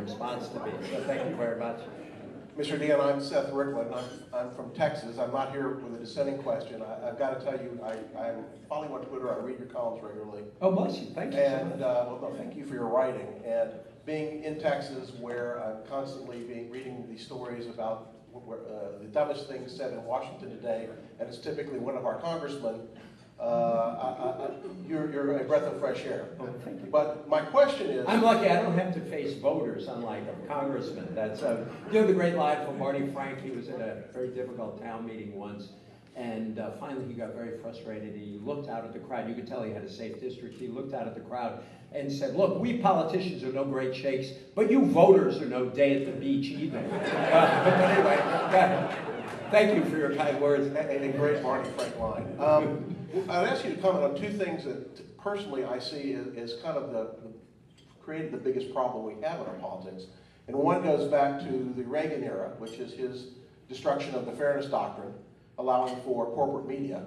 response to me. So thank you very much. Mr. Dionne, I'm Seth Ricklin. I'm from Texas. I'm not here with a dissenting question. I've got to tell you, I'm following on Twitter. I read your columns regularly. Oh, bless you. Thank you so much. Well, no, thank you for your writing. And being in Texas, where I'm constantly reading these stories about the dumbest things said in Washington today, and it's typically one of our congressmen, you're a breath of fresh air. Oh, thank you. But my question is... I'm lucky I don't have to face voters, unlike a congressman. That's you know the great line from Marty Frank. He was at a very difficult town meeting once, and finally he got very frustrated. He looked out at the crowd. You could tell he had a safe district. He looked out at the crowd and said, "Look, we politicians are no great shakes, but you voters are no day at the beach either." But anyway, thank you for your kind words. A great Marty Frank line. I'd ask you to comment on two things that personally I see as kind of created the biggest problem we have in our politics. And one goes back to the Reagan era, which is his destruction of the fairness doctrine, allowing for corporate media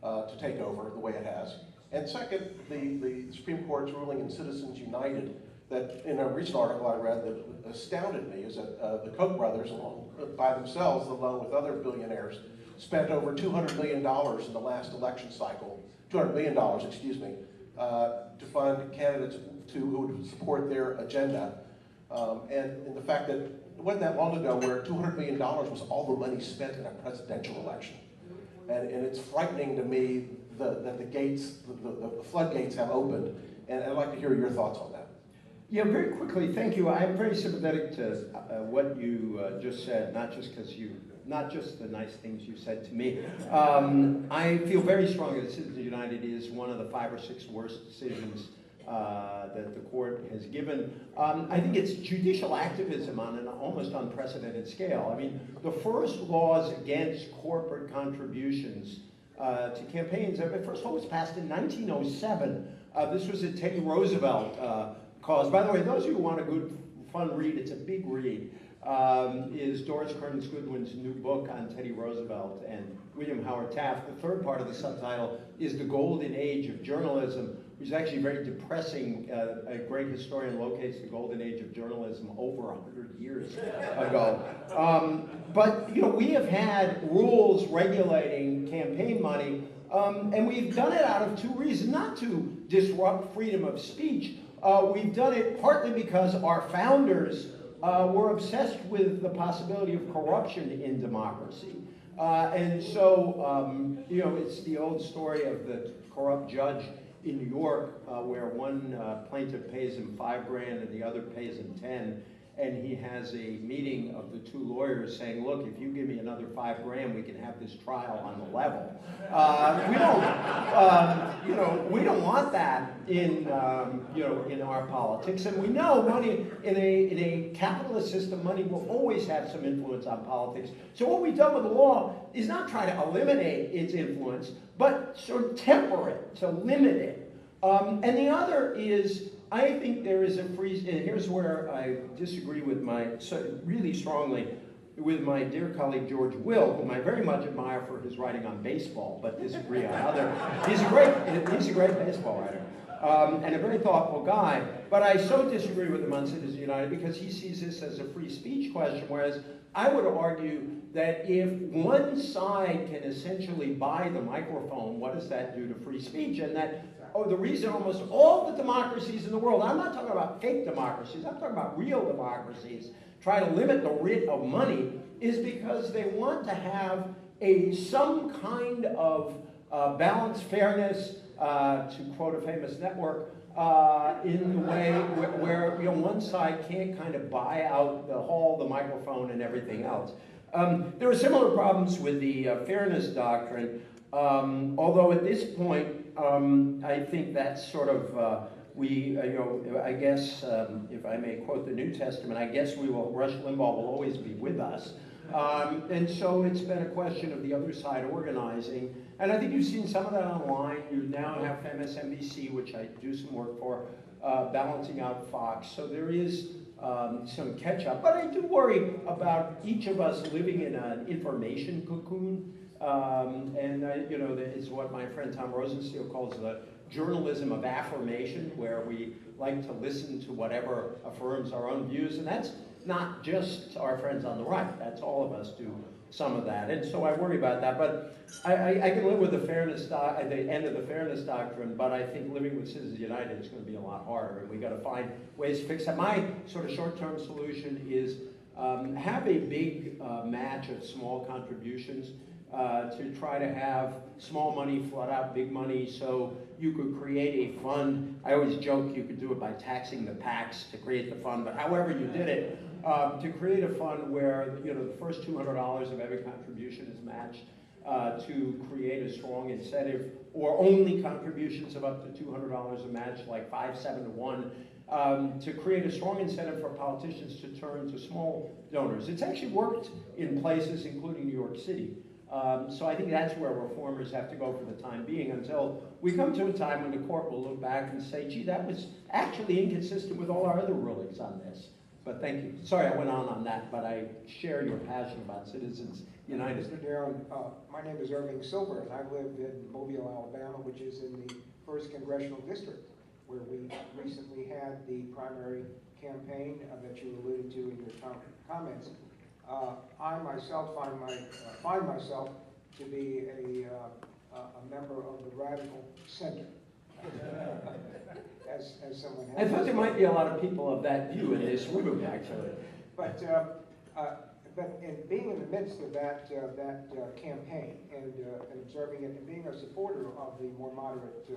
to take over the way it has. And second, the Supreme Court's ruling in Citizens United that in a recent article I read that astounded me is that the Koch brothers, by themselves, along with other billionaires, spent over $200 million in the last election cycle, $200 billion, excuse me, to fund candidates who would support their agenda. And the fact that it wasn't that long ago where $200 million was all the money spent in a presidential election. And it's frightening to me that the floodgates have opened. And I'd like to hear your thoughts on that. Yeah, very quickly, thank you. I'm very sympathetic to what you just said, not just the nice things you said to me. I feel very strongly that Citizens United is one of the 5 or 6 worst decisions that the court has given. I think it's judicial activism on an almost unprecedented scale. I mean, the first laws against corporate contributions to campaigns, first law was passed in 1907. This was a Teddy Roosevelt cause. By the way, those of you who want a good, fun read, it's a big read, is Doris Kearns Goodwin's new book on Teddy Roosevelt and William Howard Taft. The third part of the subtitle is The Golden Age of Journalism, which is actually very depressing. A great historian locates the golden age of journalism over 100 years ago. But you know, we have had rules regulating campaign money, and we've done it out of 2 reasons. Not to disrupt freedom of speech. We've done it partly because our founders were obsessed with the possibility of corruption in democracy. And so, you know, it's the old story of the corrupt judge in New York where one plaintiff pays him $5,000 and the other pays him 10. And he has a meeting of the 2 lawyers saying, "Look, if you give me another $5,000, we can have this trial on the level." We don't want that in, in our politics. And we know money in a capitalist system, money will always have some influence on politics. So what we've done with the law is not try to eliminate its influence, but sort of temper it, to limit it. And the other is, I think there is a free, and here's where I disagree with really strongly with my dear colleague George Will, whom I very much admire for his writing on baseball, but disagree on other. He's a great baseball writer and a very thoughtful guy. But I so disagree with him on Citizens United because he sees this as a free speech question, whereas I would argue that if one side can essentially buy the microphone, what does that do to free speech? And that the reason almost all the democracies in the world, I'm not talking about fake democracies, I'm talking about real democracies, try to limit the writ of money, is because they want to have some kind of balanced fairness, to quote a famous network, in the way where one side can't kind of buy out the hall, the microphone, and everything else. There are similar problems with the fairness doctrine, although at this point, I think that's sort of, I guess, if I may quote the New Testament, I guess Rush Limbaugh will always be with us. And so it's been a question of the other side organizing. And I think you've seen some of that online. You now have MSNBC, which I do some work for, balancing out Fox. So there is some catch-up. But I do worry about each of us living in an information cocoon. It's what my friend Tom Rosensteel calls the journalism of affirmation, where we like to listen to whatever affirms our own views, and that's not just our friends on the right, that's all of us do some of that, and so I worry about that, but I can live with the fairness, the end of the fairness doctrine, but I think living with Citizens United is going to be a lot harder, and we got to find ways to fix that. My sort of short-term solution is have a big match of small contributions to try to have small money flood out big money, so you could create a fund. I always joke you could do it by taxing the PACs to create the fund, but however you did it, to create a fund where the first $200 of every contribution is matched, to create a strong incentive, or only contributions of up to $200 are matched, like 5, 7 to 1, to create a strong incentive for politicians to turn to small donors. It's actually worked in places, including New York City. So I think that's where reformers have to go for the time being, until we come to a time when the court will look back and say, gee, that was actually inconsistent with all our other rulings on this. But thank you. Sorry I went on that, but I share your passion about Citizens United. Mr. Dionne, my name is Irving Silver, and I live in Mobile, Alabama, which is in the 1st Congressional District, where we recently had the primary campaign that you alluded to in your comments. I myself find myself to be a member of the radical center. As someone has. I thought there might be a lot of people of that view in this room, actually. But in being in the midst of that campaign and observing it and being a supporter of the more moderate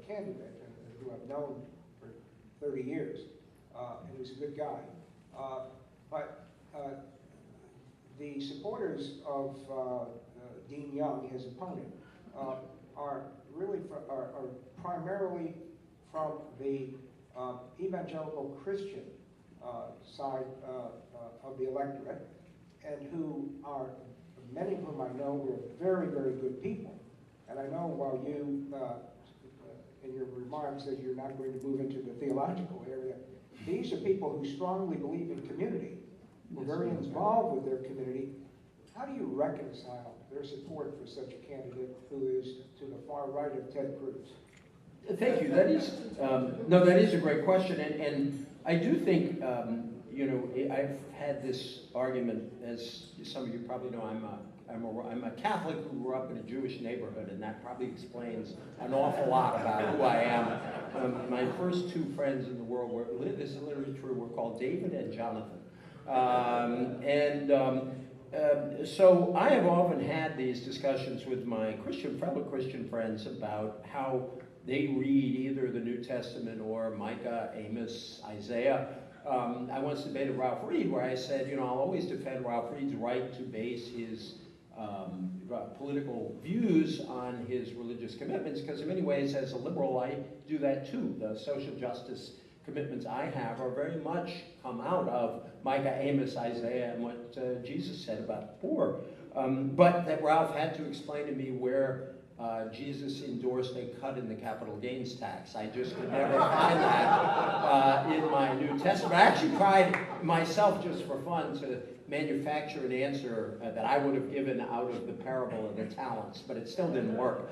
candidate who I've known for 30 years, and who's a good guy, but the supporters of Dionne, his opponent, are primarily from the evangelical Christian side of the electorate, and who are, many of whom I know, were very, very good people. And I know while you, in your remarks, that you're not going to move into the theological area, these are people who strongly believe in community, who are very involved with their community. How do you reconcile their support for such a candidate who is to the far right of Ted Cruz? Thank you. That is that is a great question, and I do think I've had this argument, as some of you probably know. I'm a Catholic who grew up in a Jewish neighborhood, and that probably explains an awful lot about who I am. My first two friends in the world were, this is literally true, were called David and Jonathan. So I have often had these discussions with my fellow Christian friends about how they read either the New Testament or Micah, Amos, Isaiah. I once debated Ralph Reed, where I said, I'll always defend Ralph Reed's right to base his political views on his religious commitments, because in many ways, as a liberal, I do that too. The social justice commitments I have are very much come out of Micah, Amos, Isaiah, and what Jesus said about the poor. But that Ralph had to explain to me where Jesus endorsed a cut in the capital gains tax. I just could never find that in my New Testament. I actually tried myself, just for fun, to manufacture an answer that I would have given out of the parable of the talents, but it still didn't work.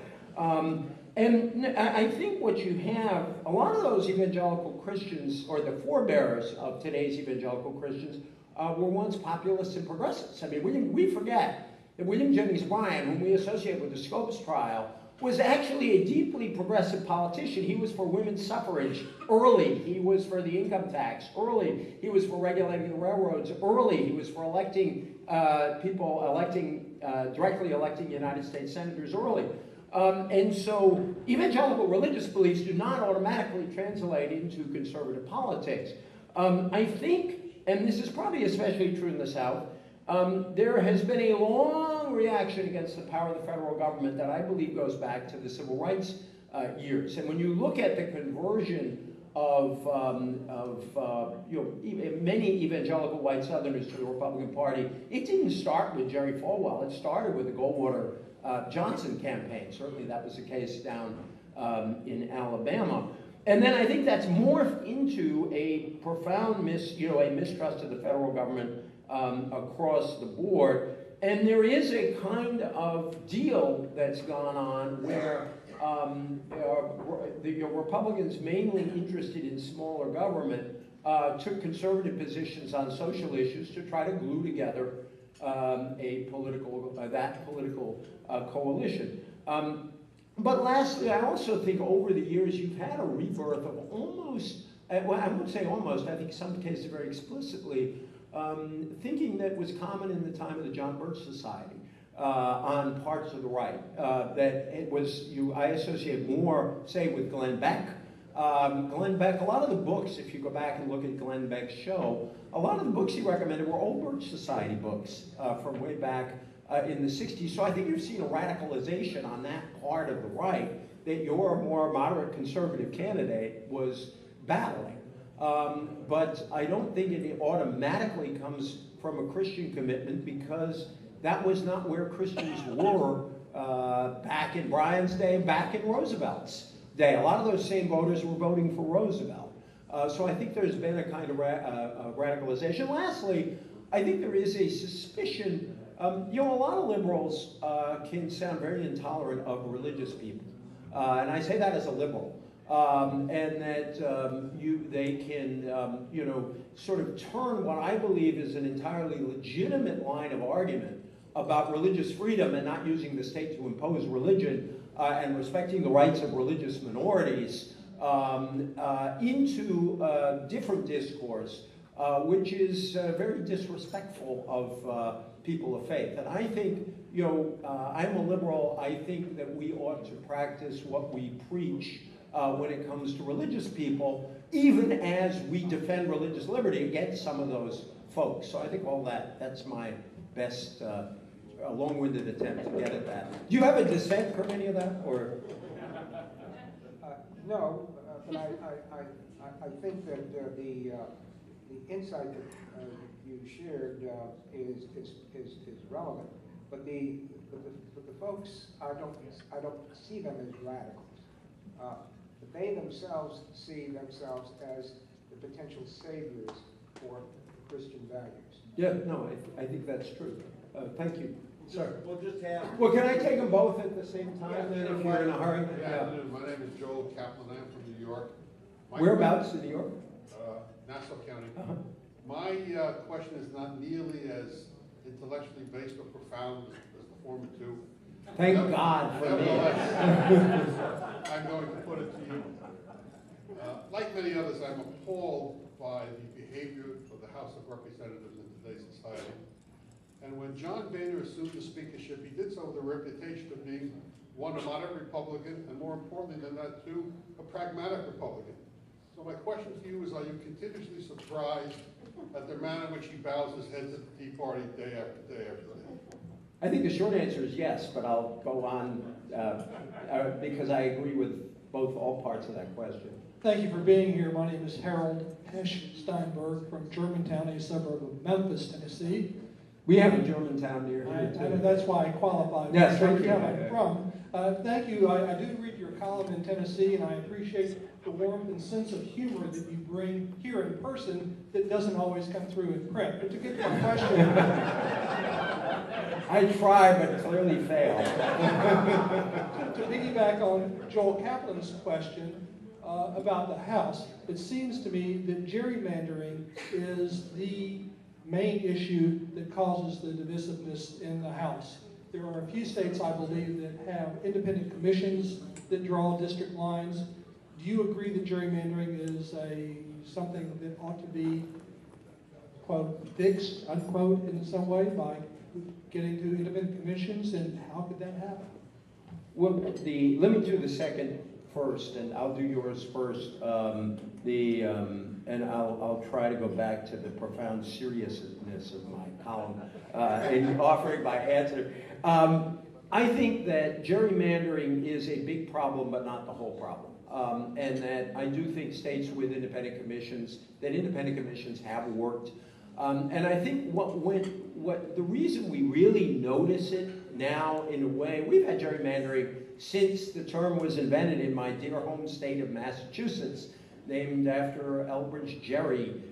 And I think what you have, a lot of those evangelical Christians, or the forebearers of today's evangelical Christians, were once populists and progressives. I mean, we forget that William Jennings Bryan, whom we associate with the Scopes trial, was actually a deeply progressive politician. He was for women's suffrage early. He was for the income tax early. He was for regulating the railroads early. He was for directly electing United States senators early. And so evangelical religious beliefs do not automatically translate into conservative politics. I think, and this is probably especially true in the South, there has been a long reaction against the power of the federal government that I believe goes back to the civil rights years. And when you look at the conversion of many evangelical white Southerners to the Republican Party, it didn't start with Jerry Falwell. It started with the Goldwater Johnson campaign. Certainly that was the case down in Alabama. And then I think that's morphed into a profound mistrust of the federal government across the board. And there is a kind of deal that's gone on where the Republicans, mainly interested in smaller government, took conservative positions on social issues to try to glue together that political coalition. But lastly, I also think over the years you've had a rebirth of almost, well, I wouldn't say almost, I think some cases very explicitly, thinking that was common in the time of the John Birch Society on parts of the right. That it was, I associate more, say, with Glenn Beck. Glenn Beck, a lot of the books, if you go back and look at Glenn Beck's show, a lot of the books he recommended were old Birch Society books from way back in the 60s. So I think you've seen a radicalization on that part of the right that your more moderate conservative candidate was battling. But I don't think it automatically comes from a Christian commitment, because that was not where Christians were back in Bryan's day, back in Roosevelt's day. A lot of those same voters were voting for Roosevelt. So I think there's been a kind of radicalization. Lastly, I think there is a suspicion, a lot of liberals can sound very intolerant of religious people. And I say that as a liberal. And that they can, sort of turn what I believe is an entirely legitimate line of argument about religious freedom and not using the state to impose religion and respecting the rights of religious minorities into different discourse, which is very disrespectful of people of faith. And I think, I'm a liberal. I think that we ought to practice what we preach when it comes to religious people, even as we defend religious liberty against some of those folks. So I think all that's my best long-winded attempt to get at that. Do you have a dissent from any of that, or? No, but I think that the insight that you shared is relevant. But the folks, I don't see them as radicals. But they themselves see themselves as the potential saviors for Christian values. Yeah, no, I think that's true. Thank you. Sir. We'll just have. Well, can I take them both at the same time then, if you're in a hurry? Yeah. My name is Joel Kaplan. I'm from New York. Whereabouts in New York? Nassau County. Uh-huh. My question is not nearly as intellectually based or profound as the former two. Thank God for me. I'm going to put it to you. Like many others, I'm appalled by the behavior of the House of Representatives in today's society. And when John Boehner assumed the speakership, he did so with a reputation of being one, a moderate Republican, and more importantly than that, two, a pragmatic Republican. So my question to you is, are you continuously surprised at the manner in which he bows his head to the Tea Party day after day after day? I think the short answer is yes, but I'll go on because I agree with all parts of that question. Thank you for being here. My name is Harold Hesch Steinberg from Germantown, a suburb of Memphis, Tennessee. We have a Germantown near here, I too. know that's why I qualified. Yes, thank you. From. Thank you. I do read your column in Tennessee, and I appreciate the warmth and sense of humor that you bring here in person that doesn't always come through in print. But to get to my question... I try, but clearly fail. To piggyback on Joel Kaplan's question about the House, it seems to me that gerrymandering is the main issue that causes the divisiveness in the House. There are a few states, I believe, that have independent commissions that draw district lines. Do you agree that gerrymandering is something that ought to be, quote, fixed, unquote, in some way by getting to independent commissions, and how could that happen? Well, let me do the second first, and I'll do yours first. And I'll try to go back to the profound seriousness of my column in offering my answer. I think that gerrymandering is a big problem, but not the whole problem. And that I do think states with independent commissions have worked. And I think the reason we really notice it now, in a way, we've had gerrymandering since the term was invented in my dear home state of Massachusetts, named after Elbridge Gerry,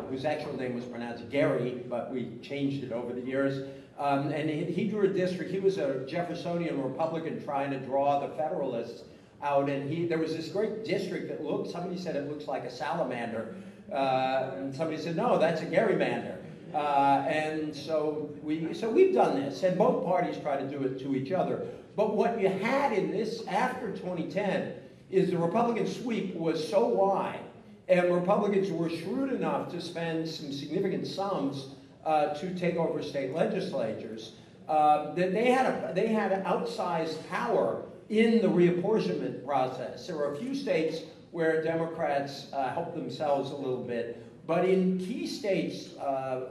whose actual name was pronounced Gary, but we changed it over the years. And he drew a district. He was a Jeffersonian Republican trying to draw the Federalists out, and there was this great district that looked, somebody said it looks like a salamander, and somebody said, no, that's a Garymander. And so we've done this, and both parties try to do it to each other. But what you had in this, after 2010, is the Republican sweep was so wide, and Republicans were shrewd enough to spend some significant sums to take over state legislatures, that they had outsized power in the reapportionment process. There were a few states where Democrats helped themselves a little bit, but in key states,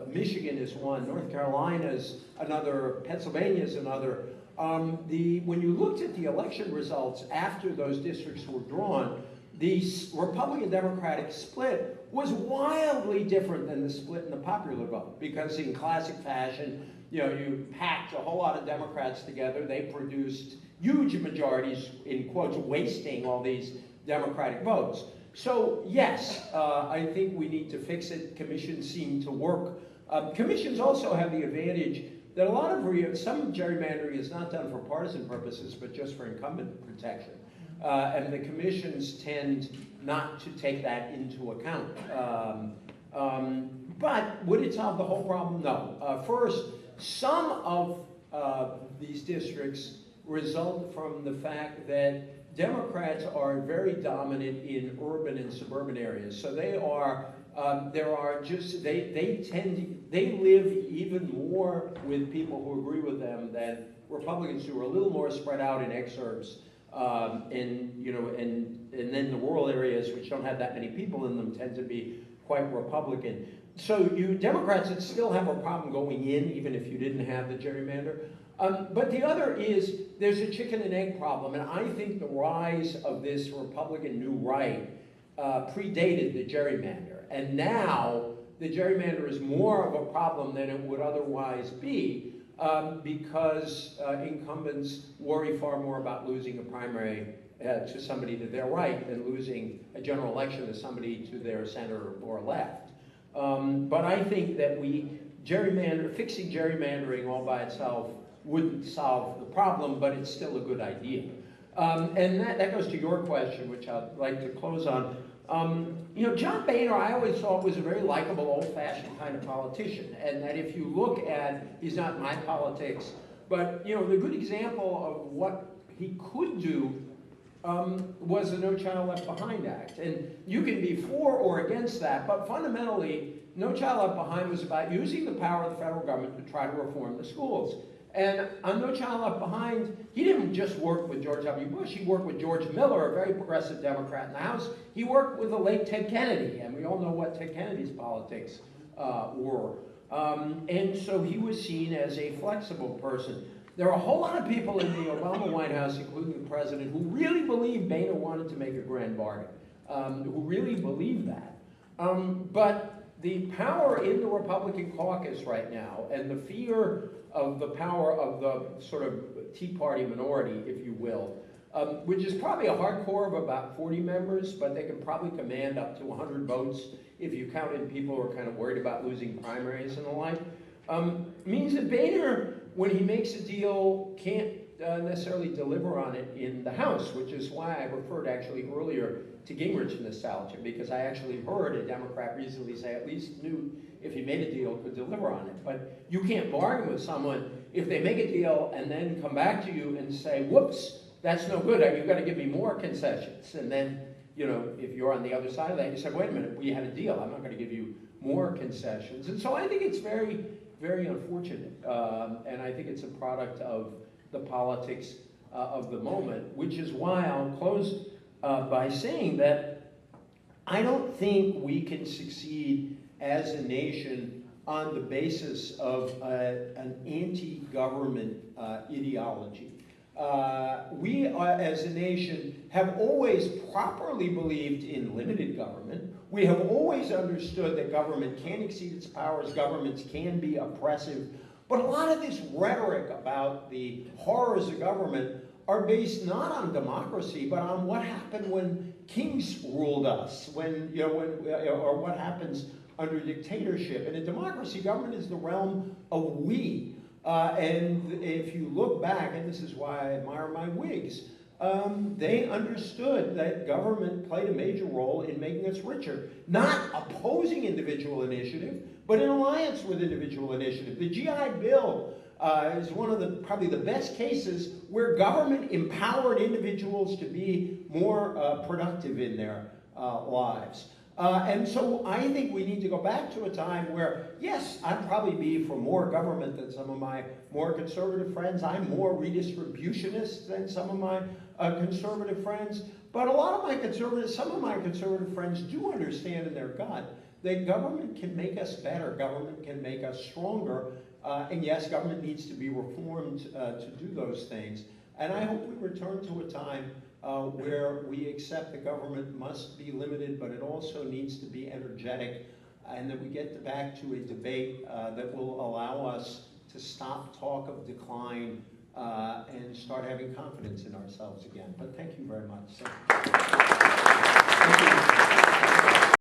Michigan is one, North Carolina is another, Pennsylvania is another. When you looked at the election results after those districts were drawn, the Republican-Democratic split was wildly different than the split in the popular vote, because in classic fashion, you packed a whole lot of Democrats together. They produced huge majorities, in quotes, wasting all these Democratic votes. So yes, I think we need to fix it. Commissions seem to work. Commissions also have the advantage that a lot of some gerrymandering is not done for partisan purposes, but just for incumbent protection. And the commissions tend not to take that into account. But would it solve the whole problem? No. First, some of these districts result from the fact that Democrats are very dominant in urban and suburban areas. So they live even more with people who agree with them than Republicans, who are a little more spread out in exurbs. And then the rural areas, which don't have that many people in them, tend to be quite Republican. So Democrats would still have a problem going in, even if you didn't have the gerrymander. But the other is, there's a chicken and egg problem, and I think the rise of this Republican new right predated the gerrymander. And now, the gerrymander is more of a problem than it would otherwise be, because incumbents worry far more about losing a primary to somebody to their right than losing a general election to somebody to their center or left. But I think that fixing gerrymandering all by itself wouldn't solve the problem, but it's still a good idea. And that goes to your question, which I'd like to close on. John Boehner, I always thought, was a very likable, old-fashioned kind of politician, and that if you look at, he's not my politics, but the good example of what he could do was the No Child Left Behind Act. And you can be for or against that, but fundamentally, No Child Left Behind was about using the power of the federal government to try to reform the schools. And on No Child Left Behind, he didn't just work with George W. Bush, he worked with George Miller, a very progressive Democrat in the House. He worked with the late Ted Kennedy, and we all know what Ted Kennedy's politics were. And so he was seen as a flexible person. There are a whole lot of people in the Obama White House, including the president, who really believed Boehner wanted to make a grand bargain, who really believed that. But the power in the Republican caucus right now, and the fear of the power of the sort of Tea Party minority, if you will, which is probably a hardcore of about 40 members, but they can probably command up to 100 votes if you count in people who are kind of worried about losing primaries and the like, means that Boehner, when he makes a deal, can't necessarily deliver on it in the House, which is why I referred actually earlier to Gingrich nostalgia, because I actually heard a Democrat recently say at least knew if he made a deal could deliver on it. But you can't bargain with someone if they make a deal and then come back to you and say, whoops, that's no good, you've got to give me more concessions. And then, if you're on the other side of that, you say, wait a minute, we had a deal, I'm not going to give you more concessions. And so I think it's very, very unfortunate. And I think it's a product of the politics of the moment, which is why I'll close by saying that I don't think we can succeed as a nation on the basis of an anti-government ideology. We, as a nation, have always properly believed in limited government. We have always understood that government can exceed its powers, governments can be oppressive. But a lot of this rhetoric about the horrors of government are based not on democracy, but on what happened when kings ruled us, or what happens under dictatorship. And in democracy, government is the realm of we. And if you look back, and this is why I admire my Whigs, they understood that government played a major role in making us richer. Not opposing individual initiative, but in alliance with individual initiative. The GI Bill is one of probably the best cases where government empowered individuals to be more productive in their lives. And so I think we need to go back to a time where, yes, I'd probably be for more government than some of my more conservative friends. I'm more redistributionist than some of my conservative friends. But some of my conservative friends do understand in their gut that government can make us better, government can make us stronger, and yes, government needs to be reformed to do those things. And I hope we return to a time where we accept that government must be limited, but it also needs to be energetic, and that we get back to a debate that will allow us to stop talk of decline and start having confidence in ourselves again. But thank you very much. Thank you.